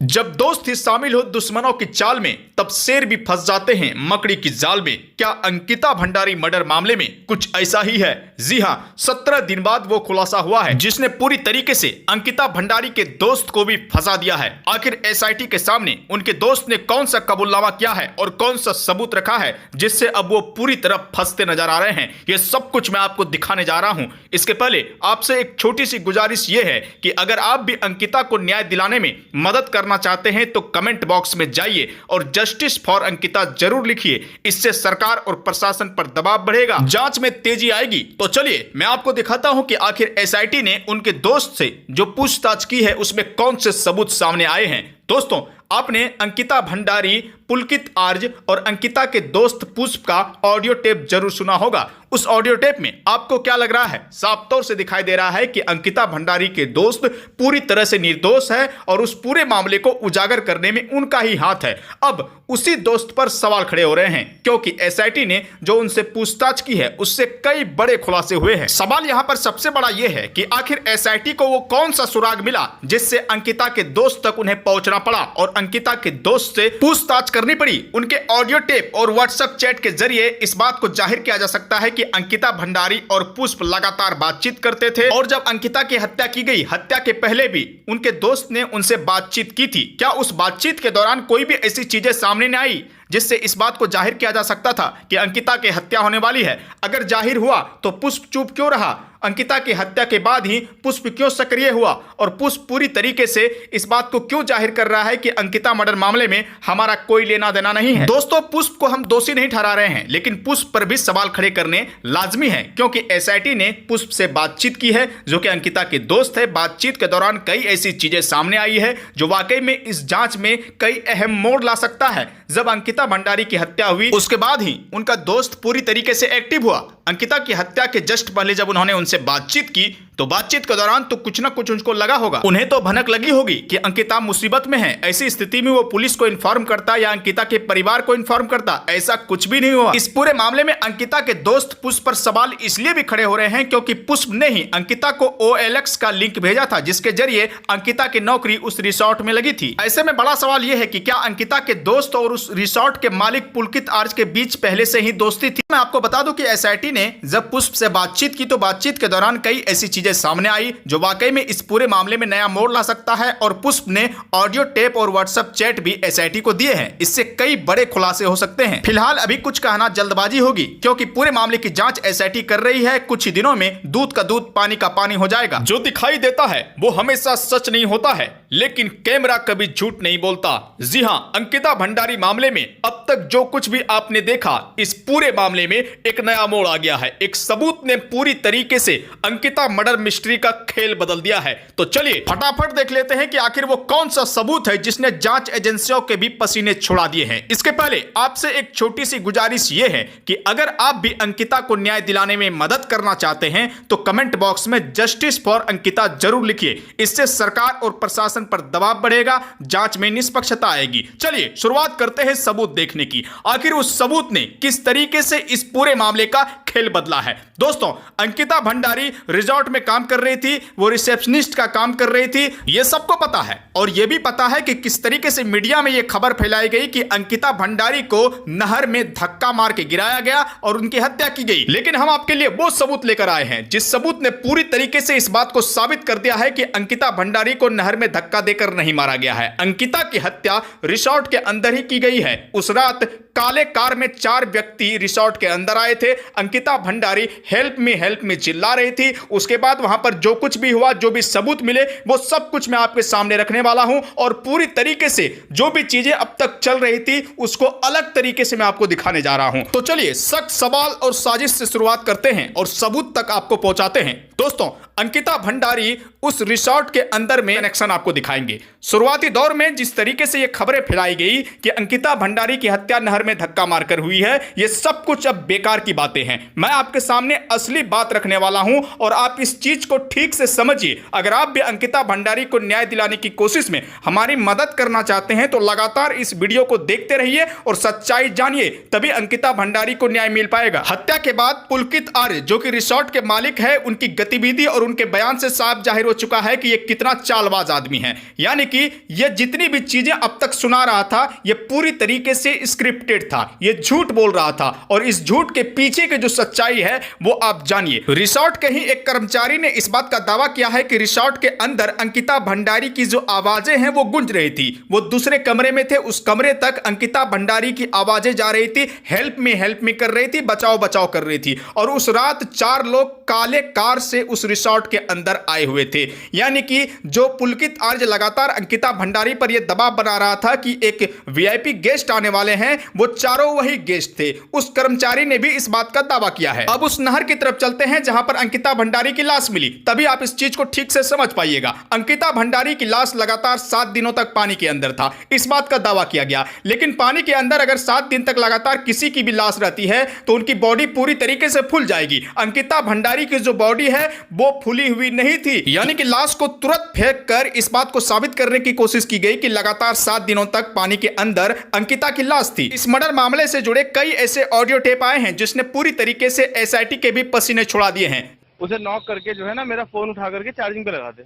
जब दोस्त ही शामिल हो दुश्मनों की चाल में, तब शेर भी फंस जाते हैं मकड़ी की जाल में। क्या अंकिता भंडारी मर्डर मामले में कुछ ऐसा ही है? जी हां, 17 दिन बाद वो खुलासा हुआ है जिसने पूरी तरीके से अंकिता भंडारी के दोस्त को भी फंसा दिया है। आखिर एसआईटी के सामने उनके दोस्त ने कौन सा कबूलनामा किया है और कौन सा सबूत रखा है जिससे अब वो पूरी तरह फंसते नजर आ रहे हैं, ये सब कुछ मैं आपको दिखाने जा रहा हूं। इसके पहले आपसे एक छोटी सी गुजारिश ये है कि अगर आप भी अंकिता को न्याय दिलाने में मदद करना चाहते हैं तो कमेंट बॉक्स में जाइए और जस्टिस फॉर अंकिता जरूर लिखिए। इससे सरकार और प्रशासन पर दबाव बढ़ेगा, जांच में तेजी आएगी। तो चलिए मैं आपको दिखाता हूं कि आखिर एसआईटी ने उनके दोस्त से जो पूछताछ की है उसमें कौन से सबूत सामने आए हैं। दोस्तों, आपने अंकिता भंडारी, पुलकित आर्य और अंकिता के दोस्त पुष्प का ऑडियो टेप जरूर सुना होगा। उस ऑडियो टेप में आपको क्या लग रहा है? साफ तौर से दिखाई दे रहा है कि अंकिता भंडारी के दोस्त पूरी तरह से निर्दोष है और उस पूरे मामले को उजागर करने में उनका ही हाथ है। अब उसी दोस्त पर सवाल खड़े हो रहे हैं क्योंकि एसआईटी ने जो उनसे पूछताछ की है उससे कई बड़े खुलासे हुए हैं। सवाल यहां पर सबसे बड़ा यह है कि आखिर एसआईटी को वो कौन सा सुराग मिला जिससे अंकिता के दोस्त तक उन्हें पहुंचना पड़ा और अंकिता के दोस्त से पूछताछ करनी पड़ी। उनके ऑडियो टेप और व्हाट्सएप चैट के जरिए इस बात को जाहिर किया जा सकता है कि अंकिता भंडारी और पुष्प लगातार बातचीत करते थे और जब अंकिता की हत्या की गई, हत्या के पहले भी उनके दोस्त ने उनसे बातचीत की थी। क्या उस बातचीत के दौरान कोई भी ऐसी चीजें सामने न आई जिससे इस बात को जाहिर किया जा सकता था कि अंकिता की हत्या होने वाली है? अगर जाहिर हुआ तो पुष्प चुप क्यों रहा? अंकिता की हत्या के बाद ही पुष्प क्यों सक्रिय हुआ और पुष्प पूरी तरीके से इस बात को क्यों जाहिर कर रहा है कि अंकिता मर्डर मामले में हमारा कोई लेना देना नहीं है? दोस्तों, पुष्प को हम दोषी नहीं ठहरा रहे हैं, लेकिन पुष्प पर भी सवाल खड़े करने लाजमी है क्योंकि एसआईटी ने पुष्प से बातचीत की है जो कि अंकिता के दोस्त है। बातचीत के दौरान कई ऐसी चीजें सामने आई है जो वाकई में इस जांच में कई अहम मोड़ ला सकता है। जब अंकिता भंडारी की हत्या हुई उसके बाद ही उनका दोस्त पूरी तरीके से एक्टिव हुआ। अंकिता की हत्या के जस्ट पहले जब उन्होंने उनसे बातचीत की तो बातचीत के दौरान तो कुछ ना कुछ उनको लगा होगा, उन्हें तो भनक लगी होगी कि अंकिता मुसीबत में है। ऐसी स्थिति में वो पुलिस को इन्फॉर्म करता या अंकिता के परिवार को इन्फॉर्म करता, ऐसा कुछ भी नहीं हुआ। इस पूरे मामले में अंकिता के दोस्त पुष्प पर सवाल इसलिए भी खड़े हो रहे हैं क्योंकि पुष्प ने ही अंकिता को OLX का लिंक भेजा था जिसके जरिए अंकिता की नौकरी उस रिसोर्ट में लगी थी। ऐसे में बड़ा सवाल यह है कि क्या अंकिता के दोस्त और उस रिसोर्ट के मालिक पुलकित आर्य के बीच पहले से ही दोस्ती थी? मैं आपको बता दूं कि एसआईटी ने जब पुष्प से बातचीत की तो बातचीत के दौरान कई ऐसी चीजें सामने आई जो वाकई में इस पूरे मामले में नया मोड़ ला सकता है और पुष्प ने ऑडियो टेप और व्हाट्सएप चैट भी एसआईटी को दिए हैं। इससे कई बड़े खुलासे हो सकते हैं। फिलहाल अभी कुछ कहना जल्दबाजी होगी क्योंकि पूरे मामले की जांच एसआईटी कर रही है। कुछ ही दिनों में दूध का दूध पानी का पानी हो जाएगा। जो दिखाई देता है वो हमेशा सच नहीं होता है, लेकिन कैमरा कभी झूठ नहीं बोलता। जी हां, अंकिता भंडारी मामले में अब तक जो कुछ भी आपने देखा, इस पूरे मामले में एक नया मोड़ आ गया है। एक सबूत ने पूरी तरीके से अंकिता मर्डर मिस्ट्री का खेल बदल दिया है। तो चलिए फटाफट देख लेते हैं कि आखिर वो कौन सा सबूत है जिसने जांच एजेंसियों के भी पसीने छुड़ा दिए हैं। इसके पहले आपसे एक छोटी सी गुजारिश ये है कि अगर आप भी अंकिता को न्याय दिलाने में मदद करना चाहते हैं तो कमेंट बॉक्स में जस्टिस फॉर अंकिता जरूर लिखिए। इससे सरकार और प्रशासन पर दबाव बढ़ेगा, जांच में निष्पक्षता आएगी। चलिए शुरुआत करते हैं सबूत देखने की। आखिर उस सबूत ने किस तरीके से इस पूरे मामले का खेल बदला है। दोस्तों, अंकिता भंडारी रिजॉर्ट में काम कर रही थी, वो रिसेप्शनिस्ट का काम कर रही थी, ये सबको पता है। और ये भी पता है कि किस तरीके से मीडिया में ये खबर फैलाई गई कि अंकिता भंडारी को नहर में धक्का मार के गिराया गया और उनकी हत्या की गई। लेकिन हम आपके लिए वो सबूत लेकर आए हैं जिस सबूत ने पूरी तरीके से इस बात को साबित कर दिया है कि अंकिता भंडारी को नहर में धक्का देकर नहीं मारा गया है। अंकिता की हत्या रिसोर्ट के अंदर ही की गई है। उस रात काले कार में 4 व्यक्ति रिसोर्ट के अंदर आए थे। अंकिता भंडारी हेल्प मी चिल्ला रही थी। उसके बाद वहां पर जो कुछ भी हुआ, जो भी सबूत मिले, वो सब कुछ मैं आपके सामने रखने वाला हूं और पूरी तरीके से जो भी चीजें अब तक चल रही थी उसको अलग तरीके से मैं आपको दिखाने जा रहा हूं। तो चलिए सख्त सवाल और साजिश से शुरुआत करते हैं और सबूत तक आपको पहुंचाते हैं। दोस्तों, अंकिता भंडारी उस रिसोर्ट के अंदर में कनेक्शन आपको दिखाएंगे। शुरुआती दौर में जिस तरीके से ये खबरें फैलाई गई कि अंकिता भंडारी की हत्या नहर में धक्का मारकर हुई है, ये सब कुछ अब बेकार की बातें हैं। मैं आपके सामने असली बात रखने वाला हूं और आप इस चीज को ठीक से समझिए। अगर आप भी अंकिता भंडारी को न्याय दिलाने की कोशिश में हमारी मदद करना चाहते हैं तो लगातार इस वीडियो को देखते रहिए और सच्चाई जानिए, तभी अंकिता भंडारी को न्याय मिल पाएगा। हत्या के बाद पुलकित आर्य जो कि रिसोर्ट के मालिक है, उनकी गतिविधि और उनके बयान से साफ जाहिर हो चुका है कि ये कितना चालबाज आदमी है। यानी कि ये जितनी भी चीजें अब तक सुना रहा था ये पूरी तरीके से स्क्रिप्टेड था, ये झूठ बोल रहा था और इस झूठ के पीछे की जो सच्चाई है वो आप जानिए। रिसोर्ट के ही एक कर्मचारी ने इस बात का दावा किया है कि रिसोर्ट के अंदर अंकिता भंडारी की जो आवाजें हैं वो गूंज रही थी। वो दूसरे कमरे में थे, उस कमरे तक अंकिता भंडारी की आवाजें जा रही थी, हेल्प मी कर रही थी, बचाओ बचाओ कर रही थी। और उस रात 4 लोग काले कार से उस रिसोर्ट के अंदर आए हुए थे। यानी कि जो पुलकित आर्य लगातार अंकिता भंडारी पर यह दबाव बना रहा था कि एक वीआईपी गेस्ट आने वाले हैं, वो चारों वही गेस्ट थे। उस कर्मचारी ने भी इस बात का दावा किया है। अब उस नहर की तरफ चलते हैं जहां पर अंकिता भंडारी की लाश मिली, तभी आप इस चीज को ठीक से समझ पाइएगा। अंकिता भंडारी की लाश लगातार 7 दिनों तक पानी के अंदर था, इस बात का दावा किया गया। लेकिन पानी के अंदर अगर 7 दिन तक लगातार किसी की भी लाश रहती है तो उनकी बॉडी पूरी तरीके से फूल जाएगी। अंकिता भंडारी की जो बॉडी है वो फूली हुई नहीं थी। यानी कि लाश को तुरंत फेंक कर इस बात को साबित करने की कोशिश की गई कि लगातार 7 दिनों तक पानी के अंदर अंकिता की लाश थी। इस मर्डर मामले से जुड़े कई ऐसे ऑडियो टेप आए हैं जिसने पूरी तरीके से एसआईटी के भी पसीने छुड़ा दिए हैं। उसे नॉक करके जो है ना मेरा फोन उठा करके चार्जिंग पे लगा दे,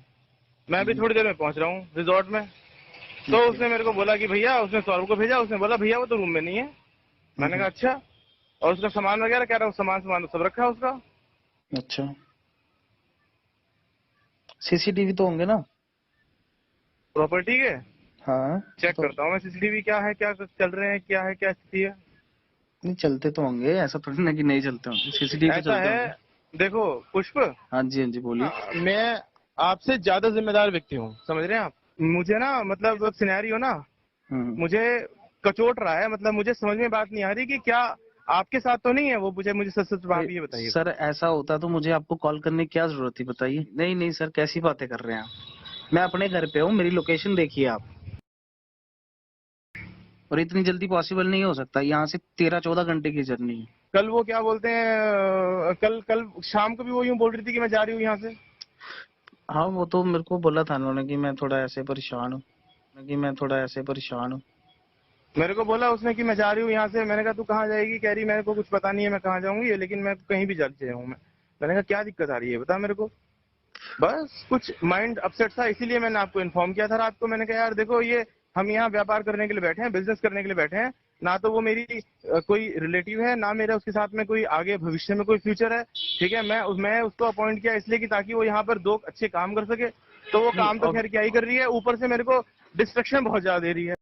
मैं अभी थोड़ी देर में पहुंच रहा हूँ रिजॉर्ट में। तो उसने मेरे को बोला कि भैया, उसने सौरभ को भेजा, उसने बोला भैया वो तो रूम में नहीं है। मैंने कहा अच्छा, और उसका सामान वगैरह कह रहा हूँ, सामान सब रखा है उसका। अच्छा, सीसीटीवी तो होंगे ना प्रॉपर्टी के? हाँ चेक तो करता हूँ मैं सीसीटीवी क्या है, क्या चल रहे हैं, क्या है, क्या स्थिति है। नहीं चलते तो होंगे, ऐसा थोड़ी ना कि नहीं चलते होंगे, सीसीटीवी तो ऐसा चलते है, होंगे। देखो पुष्प, हाँ जी बोलिए। मैं आपसे ज्यादा जिम्मेदार व्यक्ति हूँ, समझ रहे हैं आप। मुझे ना मतलब सिनेरियो ना मुझे कचोट रहा है, मतलब मुझे समझ में बात नहीं आ रही कि क्या आपके साथ तो नहीं है वो। मुझे सच सच बात ये बताइए सर, ऐसा होता तो मुझे आपको कॉल करने की क्या जरूरत थी, बताइए। नहीं सर, कैसी बातें कर रहे हैं आप। मैं अपने घर पे हूँ, मेरी लोकेशन देखिए आप। और इतनी जल्दी पॉसिबल नहीं हो सकता, यहाँ से 13-14 घंटे की जर्नी है। कल वो क्या बोलते हैं, कल शाम को भी वो यूं बोल रही थी कि मैं जा रही हूँ यहाँ से। हाँ, वो तो मेरे को बोला था उन्होंने कि मैं थोड़ा ऐसे परेशान हूँ। मेरे को बोला उसने कि मैं जा रही हूँ यहाँ से। मैंने कहा तू कहाँ जाएगी? कह रही मेरे को कुछ पता नहीं है मैं कहाँ जाऊंगी, लेकिन मैं कहीं भी जा हूँ। मैंने कहा क्या दिक्कत आ रही है बता मेरे को। बस कुछ माइंड अपसेट था, इसीलिए मैंने आपको इन्फॉर्म किया था रात को। मैंने कहा यार देखो, ये हम यहाँ व्यापार करने के लिए बैठे हैं, बिजनेस करने के लिए बैठे हैं, ना तो वो मेरी कोई रिलेटिव है, ना मेरा उसके साथ में कोई आगे भविष्य में कोई फ्यूचर है। ठीक है, मैं उसको अपॉइंट किया इसलिए कि ताकि वो यहाँ पर 2 अच्छे काम कर सके। तो वो काम तो खैर क्या ही कर रही है, ऊपर से मेरे को डिस्ट्रक्शन बहुत ज्यादा दे रही है।